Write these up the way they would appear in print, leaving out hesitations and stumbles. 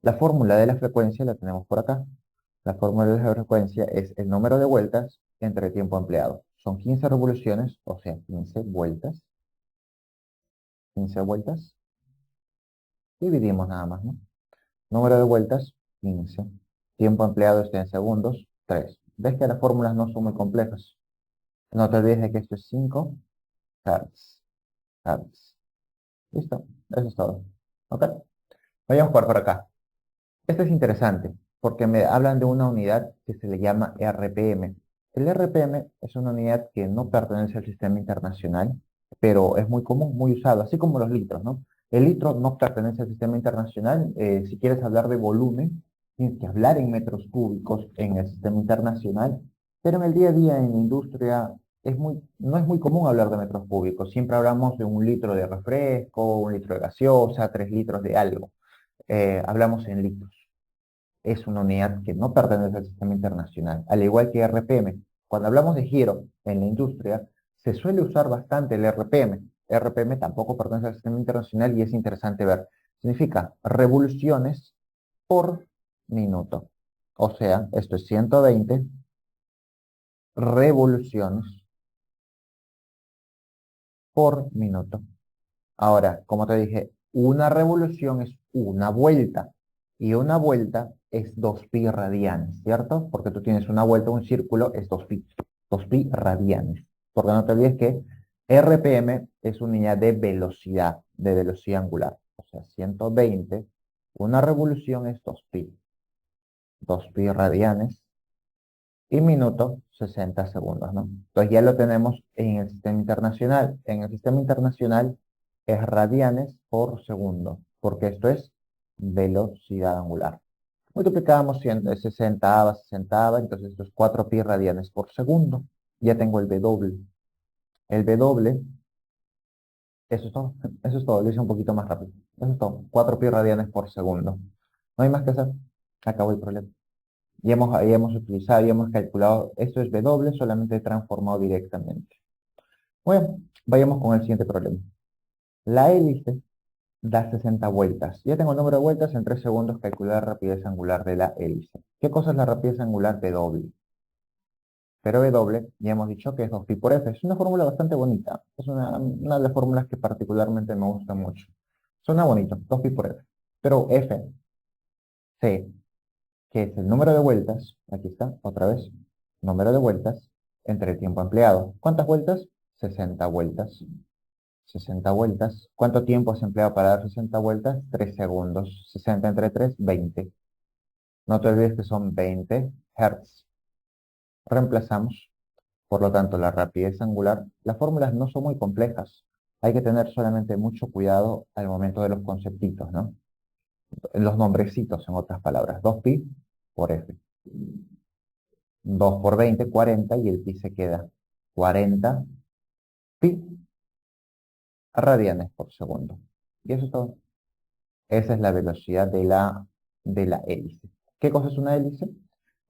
La fórmula de la frecuencia la tenemos por acá. La fórmula de la frecuencia es el número de vueltas entre el tiempo empleado. Son 15 revoluciones, o sea, 15 vueltas. 15 vueltas. Dividimos nada más, ¿no? Número de vueltas, 15. Tiempo empleado está en segundos, 3. ¿Ves que las fórmulas no son muy complejas? No te olvides de que esto es 5 Hz. Hz. Listo, eso es todo. ¿Ok? Vayamos por acá. Este es interesante porque me hablan de una unidad que se le llama RPM. El RPM es una unidad que no pertenece al sistema internacional, pero es muy común, muy usado, así como los litros, ¿no? El litro no pertenece al sistema internacional. Si quieres hablar de volumen, tienes que hablar en metros cúbicos en el sistema internacional, pero en el día a día en la industria no es muy común hablar de metros cúbicos. Siempre hablamos de un litro de refresco, un litro de gaseosa, 3 litros de algo. Hablamos en litros. Es una unidad que no pertenece al sistema internacional, al igual que RPM. Cuando hablamos de giro en la industria, se suele usar bastante el RPM. RPM tampoco pertenece al sistema internacional y es interesante ver. Significa revoluciones por minuto. O sea, esto es 120 revoluciones por minuto. Ahora, como te dije, una revolución es una vuelta y una vuelta es 2pi radianes, ¿cierto? Porque tú tienes una vuelta, un círculo, es 2pi, 2pi radianes. Porque no te olvides que RPM es una unidad de velocidad angular. O sea, 120, una revolución es 2pi, 2pi radianes y minuto 60 segundos, ¿no? Entonces ya lo tenemos en el sistema internacional. En el sistema internacional es radianes por segundo, porque esto es velocidad angular. Multiplicamos 60 60, entonces esto es 4pi radianes por segundo. Ya tengo el W. El W, eso es todo. Eso es todo. Lo hice un poquito más rápido. Eso es todo. 4pi radianes por segundo. No hay más que hacer. Acabó el problema. Ya hemos utilizado, ya hemos calculado, esto es W, solamente transformado directamente. Bueno, vayamos con el siguiente problema. La hélice da 60 vueltas. Ya tengo el número de vueltas, en 3 segundos calcular la rapidez angular de la hélice. ¿Qué cosa es la rapidez angular de W? Pero W, ya hemos dicho que es 2pi por F. Es una fórmula bastante bonita. Es una de las fórmulas que particularmente me gusta mucho. Suena bonito, 2pi por F. Pero F, C, que es el número de vueltas, aquí está, otra vez, número de vueltas entre el tiempo empleado. ¿Cuántas vueltas? 60 vueltas. 60 vueltas. ¿Cuánto tiempo has empleado para dar 60 vueltas? 3 segundos. 60 entre 3, 20. No te olvides que son 20 Hz. Reemplazamos. Por lo tanto, la rapidez angular, las fórmulas no son muy complejas. Hay que tener solamente mucho cuidado al momento de los conceptitos, ¿no? Los nombrecitos, en otras palabras. 2pi por f. 2 por 20, 40, y el pi se queda 40 pi radianes por segundo. Y eso es todo. Esa es la velocidad de la hélice. ¿Qué cosa es una hélice?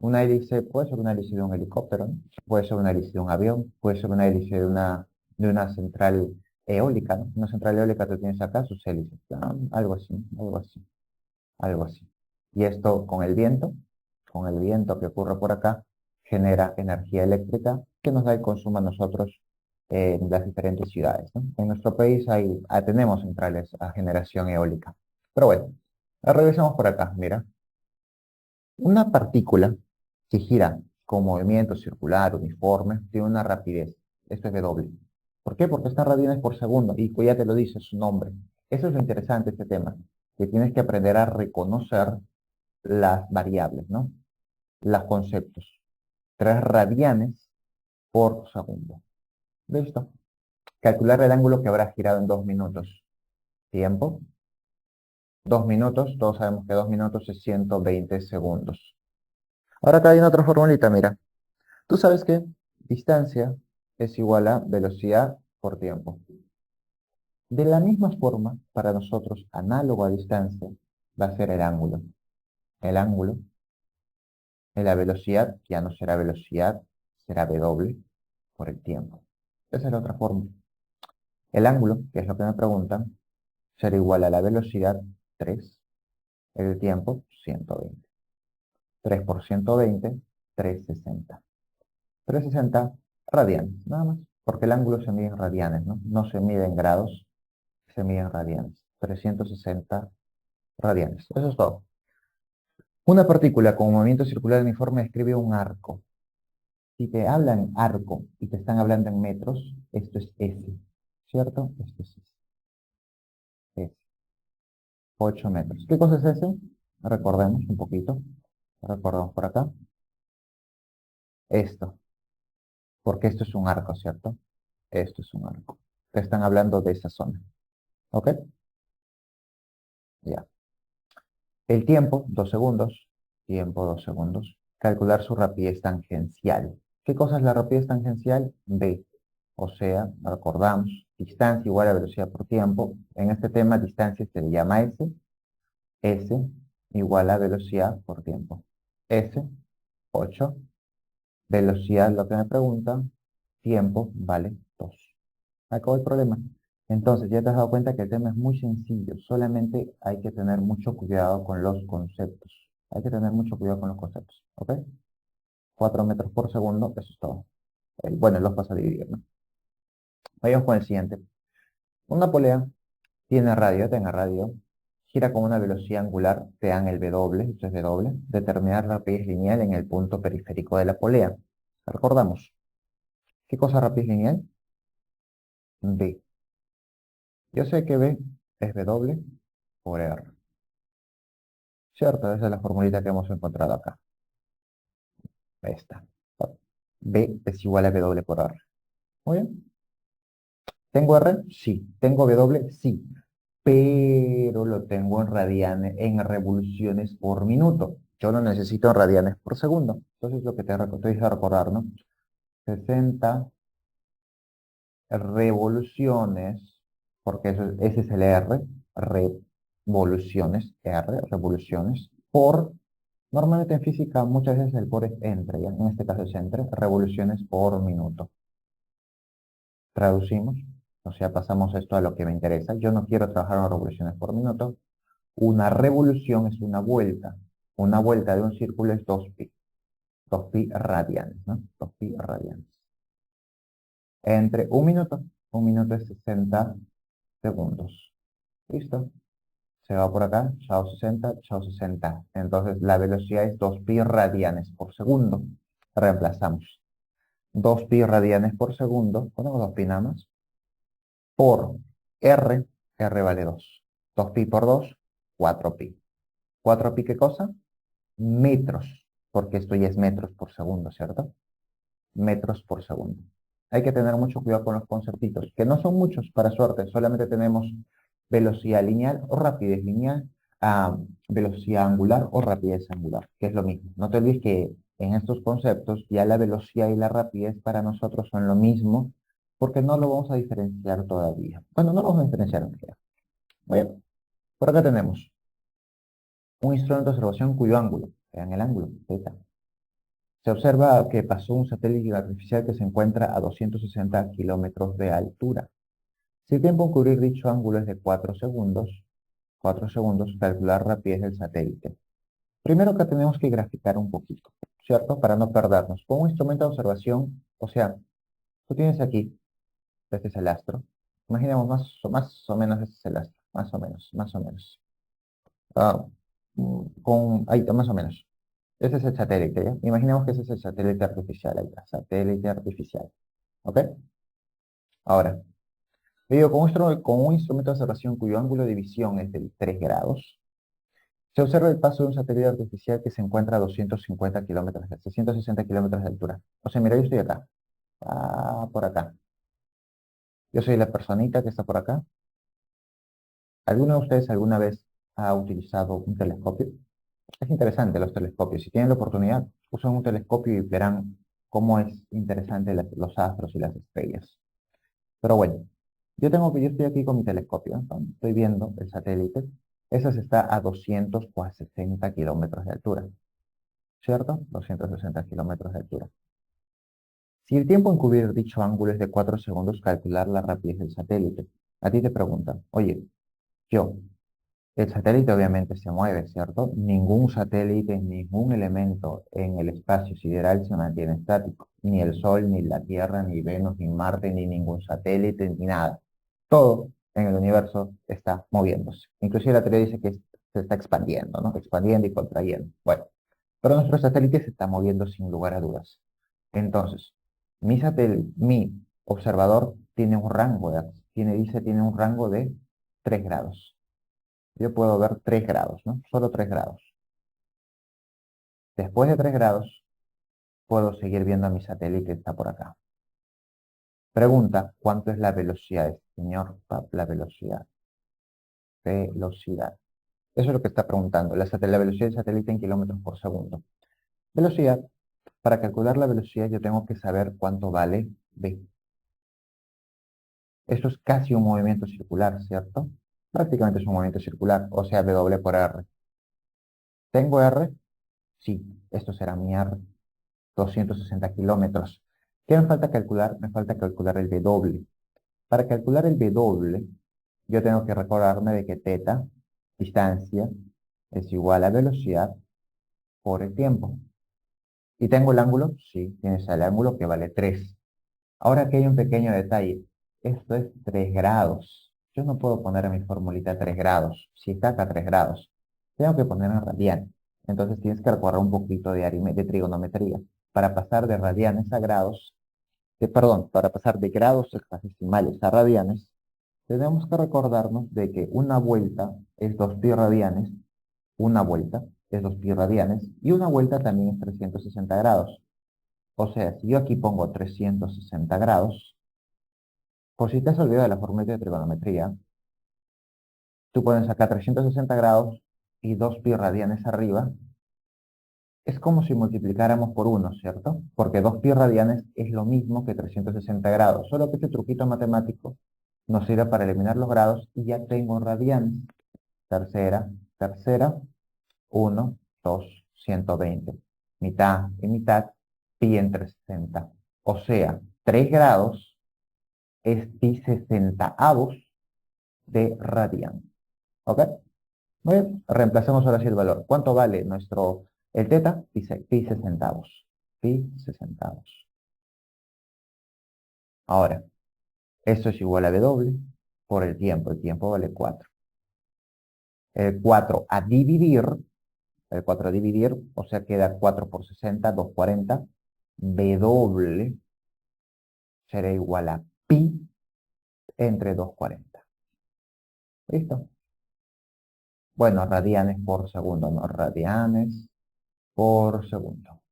Una hélice puede ser una hélice de un helicóptero, ¿no? Puede ser una hélice de un avión, puede ser una hélice de una central eólica, ¿no? Una central eólica tú tienes acá sus hélices. Algo así, algo así, algo así. Y esto con el viento que ocurre por acá, genera energía eléctrica que nos da el consumo a nosotros en las diferentes ciudades, ¿no? En nuestro país tenemos centrales a generación eólica. Pero bueno, regresemos por acá. Mira, una partícula que gira con movimiento circular, uniforme, tiene una rapidez. Esto es W. ¿Por qué? Porque está radianes por segundo y pues ya te lo dice su nombre. Eso es lo interesante de este tema, que tienes que aprender a reconocer las variables, ¿no? Los conceptos. 3 radianes por segundo. ¿Listo? Calcular el ángulo que habrá girado en 2 minutos. Tiempo. 2 minutos. Todos sabemos que 2 minutos es 120 segundos. Ahora acá hay una otra formulita, mira. Tú sabes que distancia es igual a velocidad por tiempo. De la misma forma, para nosotros, análogo a distancia, va a ser el ángulo. El ángulo en la velocidad ya no será velocidad, será W por el tiempo. Esa es la otra fórmula. El ángulo, que es lo que me preguntan, será igual a la velocidad 3 El tiempo, 120. 3 por 120, 360. 360 radianes, nada más. Porque el ángulo se mide en radianes, ¿no? No se mide en grados, se mide en radianes. 360 radianes. Eso es todo. Una partícula con movimiento circular uniforme describe un arco. Si te hablan arco y te están hablando en metros, esto es S, ¿cierto? Esto es S. S. 8 metros. ¿Qué cosa es S? Recordemos un poquito. Recordemos por acá. Esto. Porque esto es un arco, ¿cierto? Esto es un arco. Te están hablando de esa zona. ¿Ok? Ya. El tiempo, 2 segundos. Tiempo, 2 segundos. Calcular su rapidez tangencial. ¿Qué cosa es la rapidez tangencial? V. O sea, recordamos, distancia igual a velocidad por tiempo. En este tema, distancia se le llama S. S igual a velocidad por tiempo. S, 8. Velocidad, lo que me preguntan. Tiempo, vale 2. Acabó el problema. Entonces, ya te has dado cuenta que el tema es muy sencillo. Solamente hay que tener mucho cuidado con los conceptos. Hay que tener mucho cuidado con los conceptos. ¿Ok? 4 metros por segundo, eso es todo. Bueno, los vas a dividir, ¿no? Vayamos con el siguiente. Una polea tiene radio, tenga radio, gira con una velocidad angular, te dan el W, esto es W, determinar la rapidez lineal en el punto periférico de la polea. Recordamos, ¿qué cosa es rapidez lineal? V. Yo sé que V es W por R. ¿Cierto? Esa es la formulita que hemos encontrado acá. Esta. V es igual a W por R. Muy bien. ¿Tengo R? Sí. ¿Tengo W? Sí. Pero lo tengo en radianes, en revoluciones por minuto. Yo lo necesito en radianes por segundo. Entonces lo que te hice recordar, ¿no? 60 revoluciones, porque ese es el R, revoluciones, R, revoluciones, por, normalmente en física muchas veces el por es entre, ¿ya? En este caso es entre, revoluciones por minuto. Traducimos, o sea, pasamos esto a lo que me interesa. Yo no quiero trabajar en revoluciones por minuto. Una revolución es una vuelta. Una vuelta de un círculo es 2pi. 2pi radianes, ¿no? 2pi radianes. Entre un minuto es 60 segundos. ¿Listo? Se va por acá, chao 60, chao 60. Entonces la velocidad es 2pi radianes por segundo. Reemplazamos. 2pi radianes por segundo, ponemos 2pi nada más, por R, R vale 2. 2pi por 2, 4pi. ¿4pi qué cosa? Metros, porque esto ya es metros por segundo, ¿cierto? Metros por segundo. Hay que tener mucho cuidado con los conceptitos, que no son muchos, para suerte, solamente tenemos velocidad lineal o rapidez lineal, velocidad angular o rapidez angular, que es lo mismo. No te olvides que en estos conceptos ya la velocidad y la rapidez para nosotros son lo mismo, porque no lo vamos a diferenciar todavía. Bueno, no lo vamos a diferenciar en realidad. Bueno, por acá tenemos un instrumento de observación cuyo ángulo, vean el ángulo, θ, se observa que pasó un satélite artificial que se encuentra a 260 kilómetros de altura. Si el tiempo en cubrir dicho ángulo es de 4 segundos, calcular la rapidez del satélite. Primero que tenemos que graficar un poquito, ¿cierto? Para no perdernos. Con un instrumento de observación, o sea, tú tienes aquí, este es el astro. Imaginemos más o menos este es el astro, más o menos, más o menos. Ah, ahí está, más o menos. Ese es el satélite, ¿ya? Imaginemos que ese es el satélite artificial, ahí está, satélite artificial. ¿Ok? Ahora, le digo, con un instrumento de observación cuyo ángulo de visión es de 3 grados, se observa el paso de un satélite artificial que se encuentra a 250 kilómetros, 660 kilómetros de altura. O sea, mira, yo estoy acá, por acá. Yo soy la personita que está por acá. ¿Alguno de ustedes alguna vez ha utilizado un telescopio? Es interesante los telescopios. Si tienen la oportunidad, usen un telescopio y verán cómo es interesante los astros y las estrellas. Pero bueno, yo estoy aquí con mi telescopio, ¿no? Estoy viendo el satélite. Ese está a 260 kilómetros de altura, ¿cierto? 260 kilómetros de altura. Si el tiempo en cubrir dicho ángulo es de 4 segundos, calcular la rapidez del satélite. A ti te preguntan, oye, yo El satélite obviamente se mueve, ¿cierto? Ningún satélite, ningún elemento en el espacio sideral se mantiene estático. Ni el Sol, ni la Tierra, ni Venus, ni Marte, ni ningún satélite, ni nada. Todo en el universo está moviéndose. Inclusive la teoría dice que se está expandiendo, ¿no? Expandiendo y contrayendo. Bueno, pero nuestro satélite se está moviendo sin lugar a dudas. Entonces, mi observador tiene un rango tiene un rango de 3 grados. Yo puedo ver 3 grados, ¿no? Solo 3 grados. Después de 3 grados, puedo seguir viendo a mi satélite que está por acá. Pregunta, ¿cuánto es la velocidad, señor? La velocidad. Velocidad. Eso es lo que está preguntando. La velocidad del satélite en kilómetros por segundo. Velocidad. Para calcular la velocidad yo tengo que saber cuánto vale v. Eso es casi un movimiento circular, ¿cierto? Prácticamente es un movimiento circular, o sea, W por R. ¿Tengo R? Sí, esto será mi R. 260 kilómetros. ¿Qué me falta calcular? Me falta calcular el W. Para calcular el W, yo tengo que recordarme de que teta, distancia, es igual a velocidad por el tiempo. ¿Y tengo el ángulo? Sí, tienes el ángulo que vale 3. Ahora aquí hay un pequeño detalle. Esto es 3 grados. Yo no puedo poner en mi formulita 3 grados. Si está acá 3 grados, tengo que poner en radian. Entonces tienes que recordar un poquito de trigonometría. Para pasar de radianes a grados, perdón, para pasar de grados hexagesimales a radianes, tenemos que recordarnos de que una vuelta es 2 pi radianes, una vuelta es 2 pi radianes, y una vuelta también es 360 grados. O sea, si yo aquí pongo 360 grados, por si te has olvidado de la fórmula de trigonometría, tú puedes sacar 360 grados y 2 pi radianes arriba. Es como si multiplicáramos por 1, ¿cierto? Porque 2 pi radianes es lo mismo que 360 grados, solo que este truquito matemático nos sirve para eliminar los grados y ya tengo radianes. Tercera, tercera, 1, 2, 120. Mitad y mitad, pi entre 60. O sea, 3 grados es pi sesentaavos de radian. ¿Ok? Muy bien, reemplacemos ahora sí el valor. ¿Cuánto vale el teta? Dice pi sesentaavos. Pi sesentaavos. Ahora, esto es igual a W por el tiempo. El tiempo vale 4. El 4 a dividir, o sea, queda 4 por 60, 240. W será igual a pi entre 240. ¿Listo? Bueno, radianes por segundo, no radianes por segundo.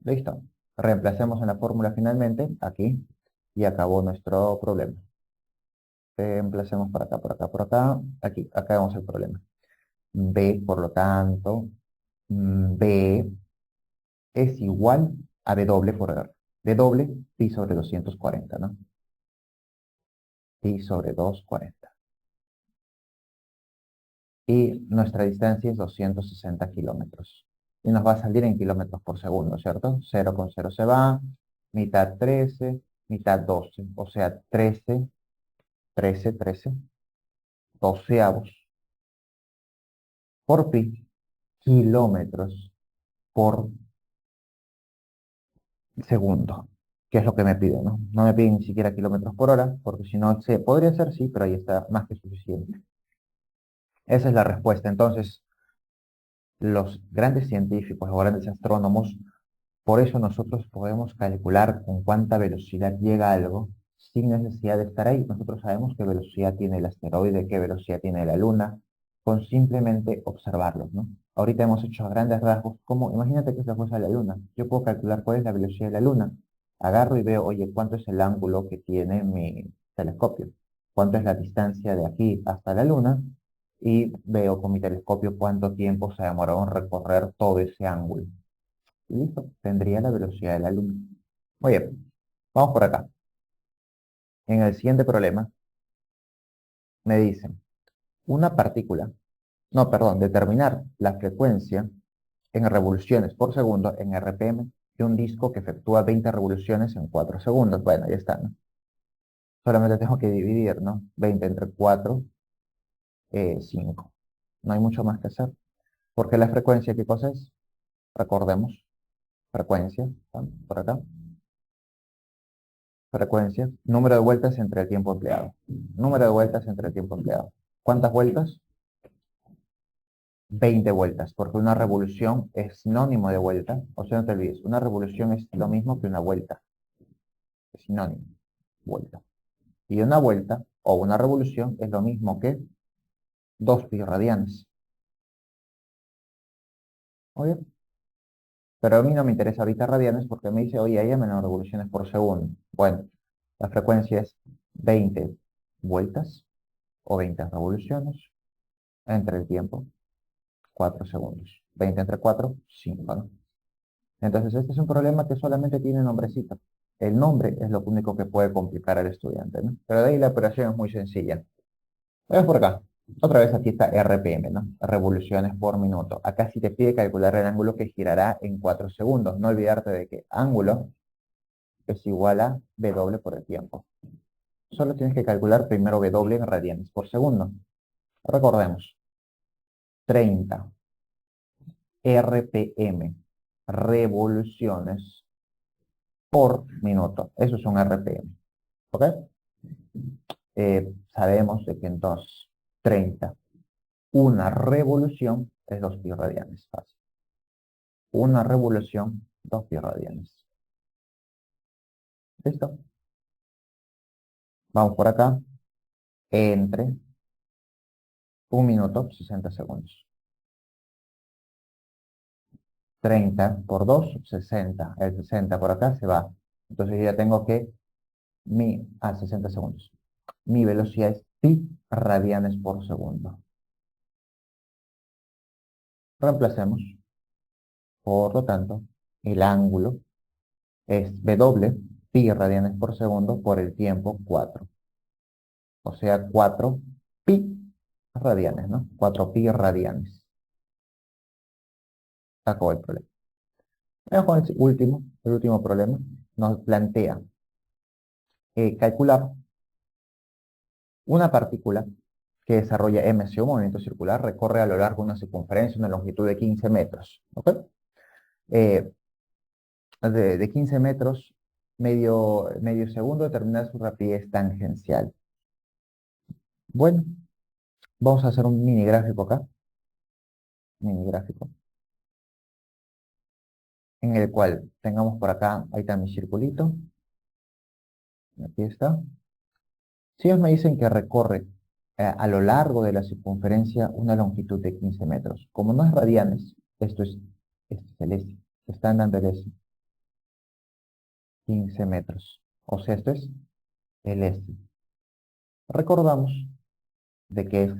Listo. Reemplacemos en la fórmula finalmente, aquí, y acabó nuestro problema. Reemplacemos por acá, por acá, por acá. Aquí, acabamos el problema. B, por lo tanto, B es igual a W por R. W, pi sobre 240, ¿no? Pi sobre 240. Y nuestra distancia es 260 kilómetros. Y nos va a salir en kilómetros por segundo, ¿cierto? 0 con 0 se va, mitad 13, mitad 12, o sea, 13, 13, 13, doceavos por pi, kilómetros por segundo, que es lo que me pide, ¿no? No me piden ni siquiera kilómetros por hora, porque si no, se podría ser sí, pero ahí está más que suficiente. Esa es la respuesta. Entonces, los grandes científicos o grandes astrónomos, por eso nosotros podemos calcular con cuánta velocidad llega algo sin necesidad de estar ahí. Nosotros sabemos qué velocidad tiene el asteroide, qué velocidad tiene la Luna, con simplemente observarlos, ¿no? Ahorita hemos hecho a grandes rasgos, como imagínate que se fuese a la Luna. Yo puedo calcular cuál es la velocidad de la Luna. Agarro y veo, oye, ¿cuánto es el ángulo que tiene mi telescopio? ¿Cuánto es la distancia de aquí hasta la Luna? Y veo con mi telescopio cuánto tiempo se demoró en recorrer todo ese ángulo. Y listo, tendría la velocidad de la luz. Muy bien, vamos por acá. En el siguiente problema me dicen, una partícula, no, perdón, determinar la frecuencia en revoluciones por segundo en RPM de un disco que efectúa 20 revoluciones en 4 segundos. Bueno, ya está, ¿no? Solamente tengo que dividir, ¿no? 20 entre 4, 5. No hay mucho más que hacer. Porque la frecuencia, ¿qué cosa es? Recordemos, frecuencia, ¿tá? Por acá. Frecuencia, número de vueltas entre el tiempo empleado. Número de vueltas entre el tiempo empleado. ¿Cuántas vueltas? 20 vueltas, porque una revolución es sinónimo de vuelta. O sea, no te olvides, una revolución es lo mismo que una vuelta. Es sinónimo, vuelta. Y una vuelta o una revolución es lo mismo que 2 pi radianes. Oye, pero a mí no me interesa ahorita radianes porque me dice, oye, hay menos revoluciones por segundo. Bueno, la frecuencia es 20 vueltas o 20 revoluciones entre el tiempo, 4 segundos. 20 entre 4, 5, ¿no? Entonces, este es un problema que solamente tiene nombrecito. El nombre es lo único que puede complicar al estudiante, ¿no? Pero de ahí la operación es muy sencilla. Veamos por acá. Otra vez aquí está RPM, ¿no? Revoluciones por minuto. Acá sí te pide calcular el ángulo que girará en 4 segundos. No olvidarte de que ángulo es igual a W por el tiempo. Solo tienes que calcular primero W en radianes por segundo. Recordemos, 30 RPM, revoluciones por minuto. Eso es un RPM. ¿Ok? Sabemos de que entonces 30, una revolución es 2 pi radianes. Fácil. Una revolución, 2 pi radianes. ¿Listo? Vamos por acá. Entre un minuto, 60 segundos. 30 por 2, 60. El 60 por acá se va. Entonces yo ya tengo que 60 segundos. Mi velocidad es pi radianes por segundo. Reemplacemos. Por lo tanto, el ángulo es W, pi radianes por segundo, por el tiempo 4. O sea, 4 pi radianes, ¿no? 4 pi radianes. Se acabó el problema. Vamos con el último problema. Nos plantea calcular una partícula que desarrolla MC, un movimiento circular, recorre a lo largo de una circunferencia, una longitud de 15 metros. ¿Ok? Eh, de 15 metros, medio segundo, determinar su rapidez tangencial. Bueno, vamos a hacer un mini gráfico acá. Mini gráfico. En el cual tengamos por acá, ahí está mi circulito. Aquí está. Si ellos me dicen que recorre a lo largo de la circunferencia una longitud de 15 metros. Como no es radianes, esto es el S. Están dando el S. 15 metros. O sea, esto es el S. Recordamos de que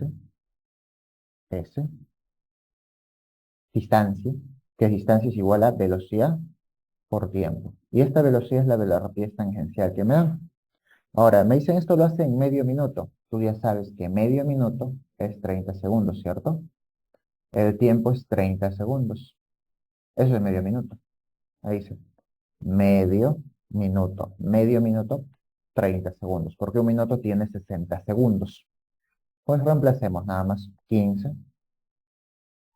S, distancia, que distancia es igual a velocidad por tiempo. Y esta velocidad es la de la rapidez tangencial que me dan. Ahora, me dicen esto lo hace en medio minuto. Tú ya sabes que medio minuto es 30 segundos, ¿cierto? El tiempo es 30 segundos. Eso es medio minuto. Ahí dice, medio minuto, 30 segundos, porque un minuto tiene 60 segundos. Pues reemplacemos nada más 15.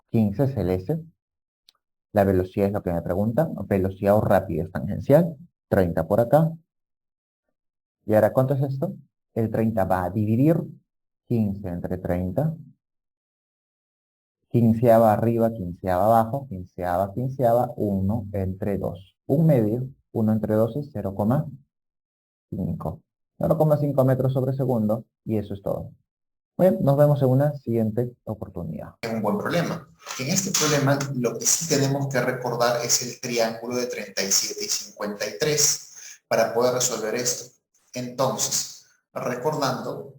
15 es el S. La velocidad es lo que me pregunta. Velocidad o rapidez tangencial. 30 por acá. ¿Y ahora cuánto es esto? El 30 va a dividir 15 entre 30. Quinceava arriba, quinceava abajo, quinceava, 1 entre 2. Un medio, 1 entre 2 es 0,5. 0,5 metros sobre segundo, y eso es todo. Bueno, nos vemos en una siguiente oportunidad. Es un buen problema. En este problema lo que sí tenemos que recordar es el triángulo de 37 y 53 para poder resolver esto. Entonces, recordando,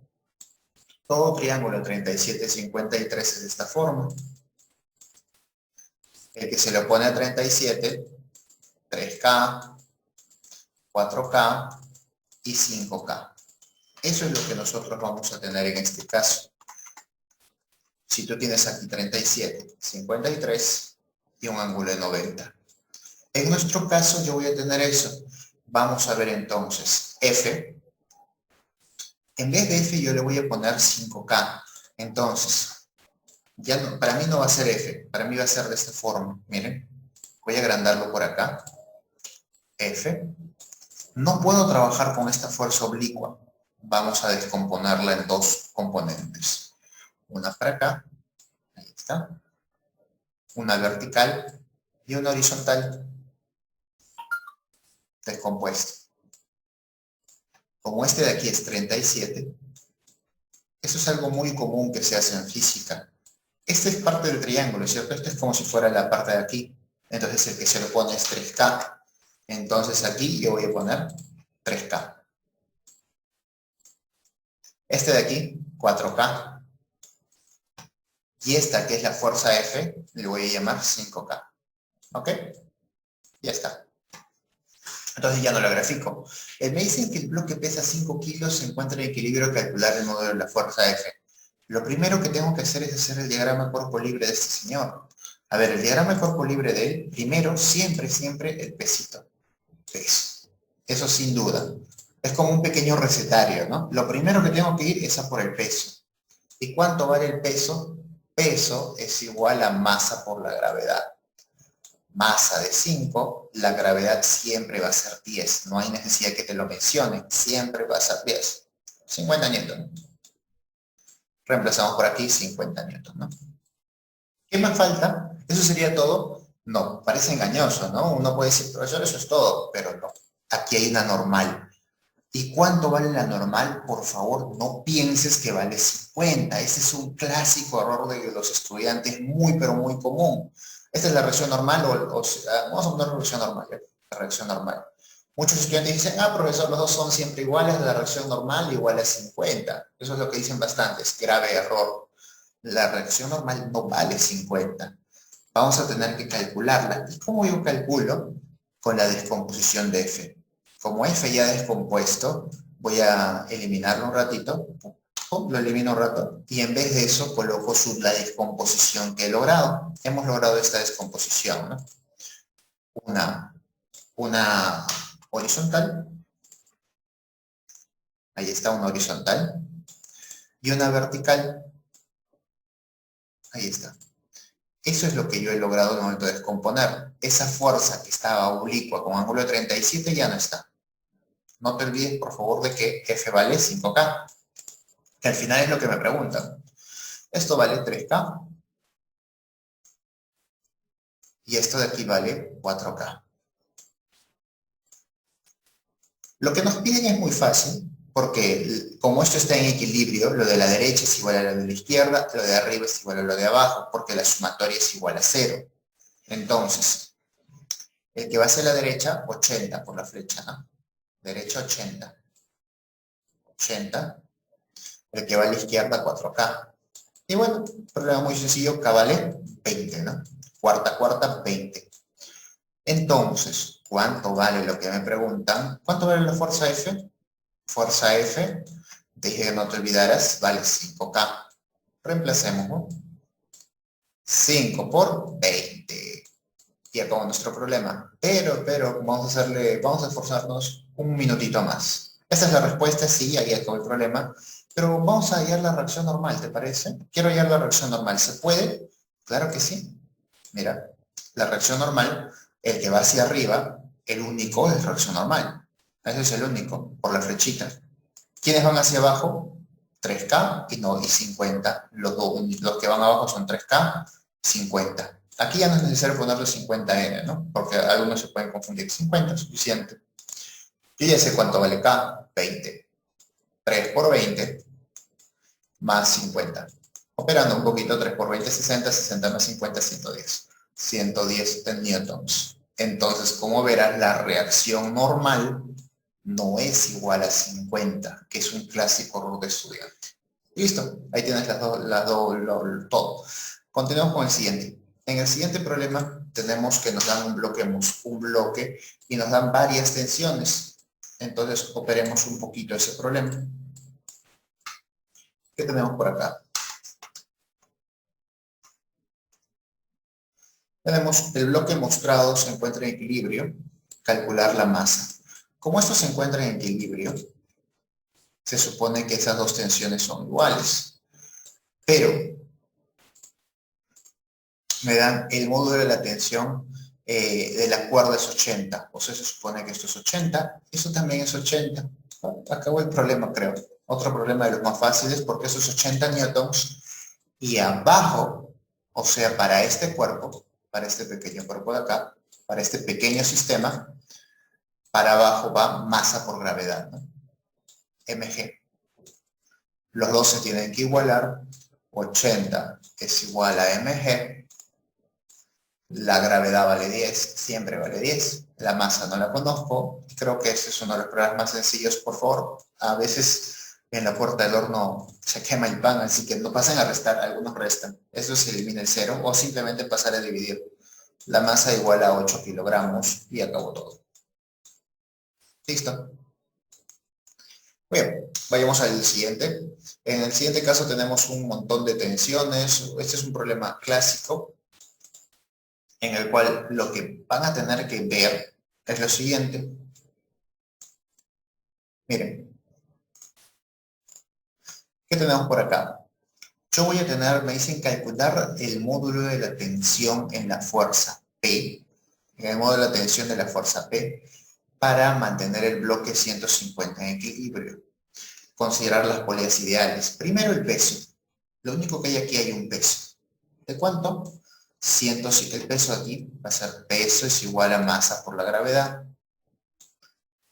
todo triángulo de 37 y 53 es de esta forma. El que se le opone a 37, 3K, 4K y 5K. Eso es lo que nosotros vamos a tener en este caso. Si tú tienes aquí 37, 53 y un ángulo de 90. En nuestro caso yo voy a tener eso. Vamos a ver entonces F. En vez de F yo le voy a poner 5K. Entonces, Ya no, para mí no va a ser F, para mí va a ser de esta forma. Miren, voy a agrandarlo por acá. F. No puedo trabajar con esta fuerza oblicua. Vamos a descomponerla en dos componentes. Una para acá, ahí está. Una vertical y una horizontal descompuesta. Como este de aquí es 37, eso es algo muy común que se hace en física. Este es parte del triángulo, ¿cierto? Este es como si fuera la parte de aquí. Entonces el que se lo pone es 3K. Entonces aquí yo voy a poner 3K. Este de aquí, 4K. Y esta, que es la fuerza F, le voy a llamar 5K. ¿Ok? Ya está. Entonces ya no lo grafico. Me dicen que el bloque pesa 5 kilos, se encuentra en equilibrio al calcular el modelo de la fuerza F. Lo primero que tengo que hacer es hacer el diagrama cuerpo libre de este señor. A ver, el diagrama de cuerpo libre de él, primero, siempre el pesito. Peso. Eso sin duda. Es como un pequeño recetario, ¿no? Lo primero que tengo que ir es a por el peso. ¿Y cuánto vale el peso? Peso es igual a masa por la gravedad. Masa de 5, la gravedad siempre va a ser 10. No hay necesidad que te lo mencione. Siempre va a ser 10. 50 newton. Reemplazamos por aquí 50 newton, ¿no? ¿Qué más falta? ¿Eso sería todo? No, parece engañoso, ¿no? Uno puede decir, profesor, eso es todo, pero no. Aquí hay una normal. ¿Y cuánto vale la normal? Por favor, no pienses que vale 50. Ese es un clásico error de los estudiantes, muy, pero muy común. Esta es la reacción normal, vamos a poner la reacción normal, la reacción normal. Muchos estudiantes dicen, profesor, los dos son siempre iguales, la reacción normal igual a 50. Eso es lo que dicen bastantes, grave error. La reacción normal no vale 50. Vamos a tener que calcularla. ¿Y cómo yo calculo? Con la descomposición de F. Como F ya descompuesto, voy a eliminarlo un ratito. Lo elimino un rato. Y en vez de eso, coloco la descomposición que he logrado. Hemos logrado esta descomposición, ¿no? Una horizontal. Ahí está una horizontal. Y una vertical. Ahí está. Eso es lo que yo he logrado en el momento de descomponer. Esa fuerza que estaba oblicua con ángulo de 37 ya no está. No te olvides, por favor, de que F vale 5K, que al final es lo que me preguntan. Esto vale 3K. Y esto de aquí vale 4K. Lo que nos piden es muy fácil, porque como esto está en equilibrio, lo de la derecha es igual a lo de la izquierda, lo de arriba es igual a lo de abajo, porque la sumatoria es igual a 0. Entonces, el que va hacia la derecha, 80 por la flecha, ¿no? Derecha 80. 80. El que va a la izquierda, 4K. Y bueno, problema muy sencillo, K vale 20, ¿no? Cuarta, 20. Entonces, ¿cuánto vale lo que me preguntan? ¿Cuánto vale la fuerza F? Fuerza F, dije que no te olvidaras, vale 5K. Reemplacemos, ¿no? 5 por 20. Y acabó nuestro problema. Pero, vamos a esforzarnos un minutito más. Esta es la respuesta, sí, ahí acabó el problema. Pero vamos a hallar la reacción normal, ¿te parece? Quiero hallar la reacción normal. ¿Se puede? Claro que sí. Mira, la reacción normal, el que va hacia arriba, el único es reacción normal. Ese es el único, por la flechita. ¿Quiénes van hacia abajo? 3K y 50. Los que van abajo son 3K, 50. Aquí ya no es necesario ponerle 50N, ¿no? Porque algunos se pueden confundir. 50 es suficiente. Yo ya sé cuánto vale K, 20. 3 por 20 más 50. Operando un poquito, 3 por 20, 60, 60 más 50, 110. 110 newtons. Entonces, como verás, la reacción normal no es igual a 50, que es un clásico error de estudiante. Listo, ahí tienes todo. Continuamos con el siguiente. En el siguiente problema tenemos que nos dan un bloque y nos dan varias tensiones. Entonces, operemos un poquito ese problema. ¿Qué tenemos por acá? Tenemos el bloque mostrado se encuentra en equilibrio, calcular la masa. Como esto se encuentra en equilibrio, se supone que esas dos tensiones son iguales. Pero me dan el módulo de la tensión de la cuerda es 80. O sea, se supone que esto es 80. Eso también es 80. Acabó el problema, creo. Otro problema de los más fáciles, porque eso es 80 newtons. Y abajo, o sea, para este cuerpo, para este pequeño cuerpo de acá, para este pequeño sistema, para abajo va masa por gravedad, ¿no? mg. Los dos se tienen que igualar. 80 es igual a mg. La gravedad vale 10, siempre vale 10. La masa no la conozco. Creo que ese es uno de los problemas más sencillos, por favor. A veces en la puerta del horno se quema el pan, así que no pasen a restar, algunos restan. Eso se elimina el cero o simplemente pasar a dividir. La masa igual a 8 kilogramos y acabó todo. ¿Listo? Bien, vayamos al siguiente. En el siguiente caso tenemos un montón de tensiones. Este es un problema clásico en el cual lo que van a tener que ver es lo siguiente. Miren, ¿qué tenemos por acá? Yo voy a tener, me dicen calcular el módulo de la tensión en la fuerza P, en el módulo de la tensión de la fuerza P, para mantener el bloque 150 en equilibrio. Considerar las poleas ideales. Primero el peso. Lo único que hay aquí hay un peso. ¿De cuánto? El peso aquí va a ser peso es igual a masa por la gravedad.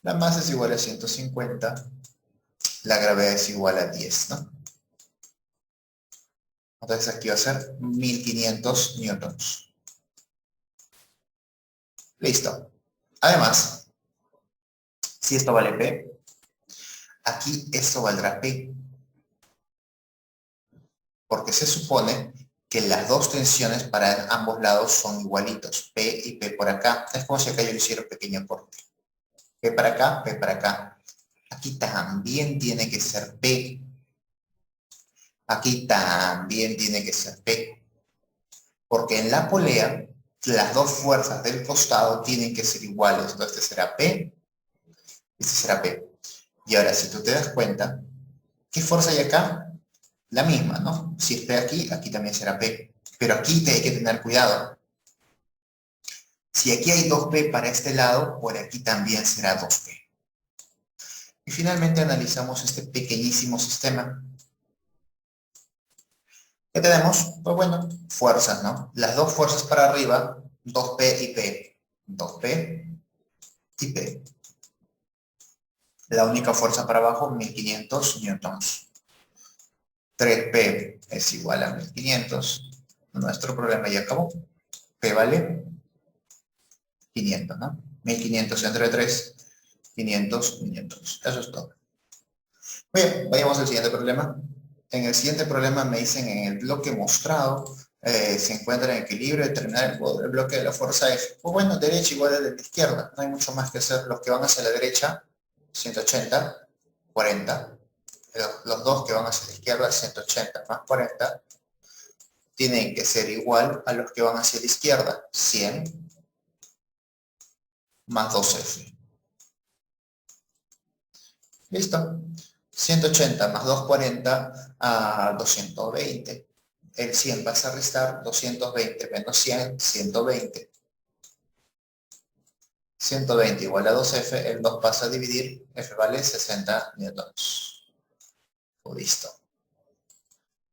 La masa es igual a 150. La gravedad es igual a 10, ¿no? Entonces aquí va a ser 1500 newtons. Listo. Además, si esto vale P, aquí esto valdrá P. Porque se supone que las dos tensiones para ambos lados son igualitos. P y P por acá. Es como si acá yo hiciera un pequeño corte. P para acá, P para acá. Aquí también tiene que ser P. Aquí también tiene que ser P. Porque en la polea, las dos fuerzas del costado tienen que ser iguales. Entonces este será P, este será P. Y ahora, si tú te das cuenta, ¿qué fuerza hay acá? La misma, ¿no? Si es P aquí, aquí también será P. Pero aquí hay que tener cuidado. Si aquí hay 2P para este lado, por aquí también será 2P. Y finalmente analizamos este pequeñísimo sistema. ¿Qué tenemos? Pues bueno, fuerzas, ¿no? Las dos fuerzas para arriba, 2P y P. 2P y P. La única fuerza para abajo, 1500 newtons. 3P es igual a 1500. Nuestro problema ya acabó. P vale 500, ¿no? 1500 entre 3, 500 newtons. Eso es todo. Bien, vayamos al siguiente problema. En el siguiente problema me dicen en el bloque mostrado se encuentra en equilibrio, determinar el bloque de la fuerza F. Pues bueno, derecha igual a la izquierda. No hay mucho más que hacer. Los que van hacia la derecha, 180, 40. Los dos que van hacia la izquierda, 180 más 40, tienen que ser igual a los que van hacia la izquierda, 100 más 2F. ¿Listo? 180 más 240 a 220. El 100 pasa a restar, 220 menos 100, 120. 120 igual a 2F, el 2 pasa a dividir, F vale 60 newtons. Listo.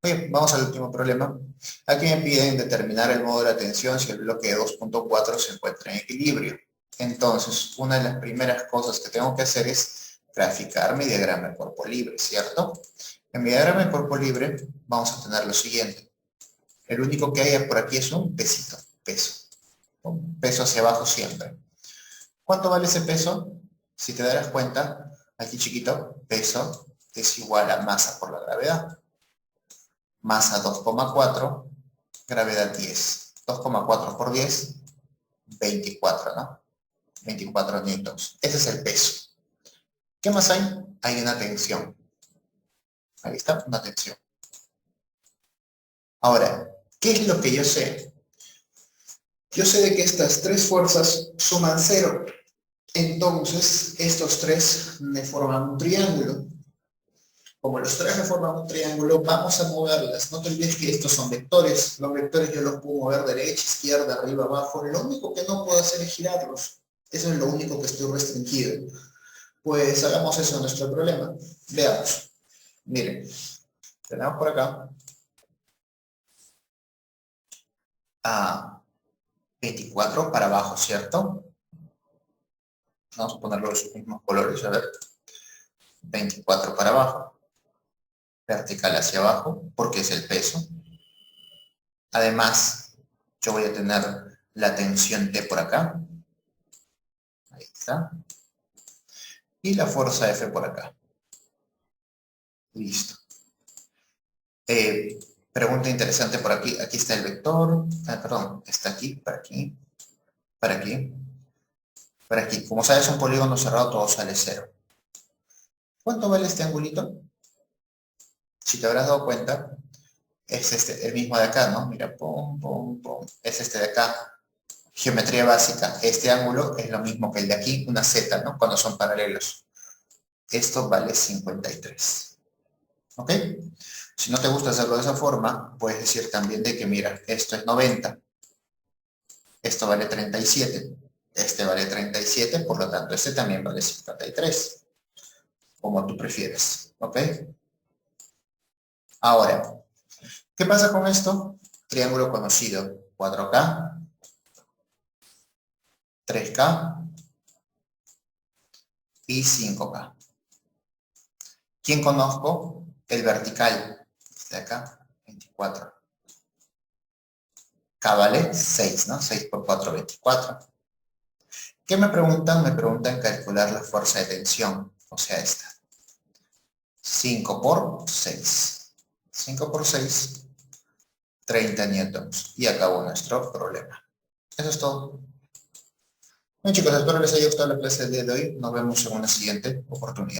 Bien, vamos al último problema. Aquí me piden determinar el modo de la tensión si el bloque de 2.4 se encuentra en equilibrio. Entonces, una de las primeras cosas que tengo que hacer es graficar mi diagrama de cuerpo libre, ¿cierto? En mi diagrama de cuerpo libre vamos a tener lo siguiente. El único que hay por aquí es un pesito, peso. Un peso hacia abajo siempre. ¿Cuánto vale ese peso? Si te darás cuenta, aquí chiquito, peso es igual a masa por la gravedad. Masa 2,4, gravedad 10. 2,4 por 10, 24, ¿no? 24 newtons. Ese es el peso. ¿Qué más hay? Hay una tensión. Ahí está, una tensión. Ahora, ¿qué es lo que yo sé? Yo sé de que estas tres fuerzas suman 0. Entonces, estos tres me forman un triángulo. Como los tres forman un triángulo, vamos a moverlas. No te olvides que estos son vectores. Los vectores yo los puedo mover derecha, izquierda, arriba, abajo. Lo único que no puedo hacer es girarlos. Eso es lo único que estoy restringido. Pues hagamos eso en nuestro problema. Veamos. Miren, tenemos por acá a 24 para abajo, ¿cierto? Vamos a ponerlo los mismos colores, a ver. 24 para abajo. Vertical hacia abajo, porque es el peso. Además, yo voy a tener la tensión T por acá. Ahí está. Y la fuerza F por acá. Listo. Pregunta interesante por aquí. Aquí está el vector. Perdón, está aquí, para aquí, para aquí, para aquí. Como sabes, un polígono cerrado todo sale 0. ¿Cuánto vale este angulito? Si te habrás dado cuenta, es este, el mismo de acá, ¿no? Mira, pum, pum, pum. Es este de acá. Geometría básica. Este ángulo es lo mismo que el de aquí, una Z, ¿no? Cuando son paralelos. Esto vale 53. ¿Ok? Si no te gusta hacerlo de esa forma, puedes decir también de que, mira, esto es 90. Esto vale 37. Este vale 37, por lo tanto, este también vale 53. Como tú prefieres. ¿Ok? Ahora, ¿qué pasa con esto? Triángulo conocido. 4K, 3K y 5K. ¿Quién conozco? El vertical. De acá, 24. K vale 6, ¿no? 6 por 4, 24. ¿Qué me preguntan? Me preguntan calcular la fuerza de tensión. O sea, esta. 5 por 6. 5 por 6, 30 newtons. Y acabó nuestro problema. Eso es todo. Bueno, chicos, espero les haya gustado la clase del día de hoy. Nos vemos en una siguiente oportunidad.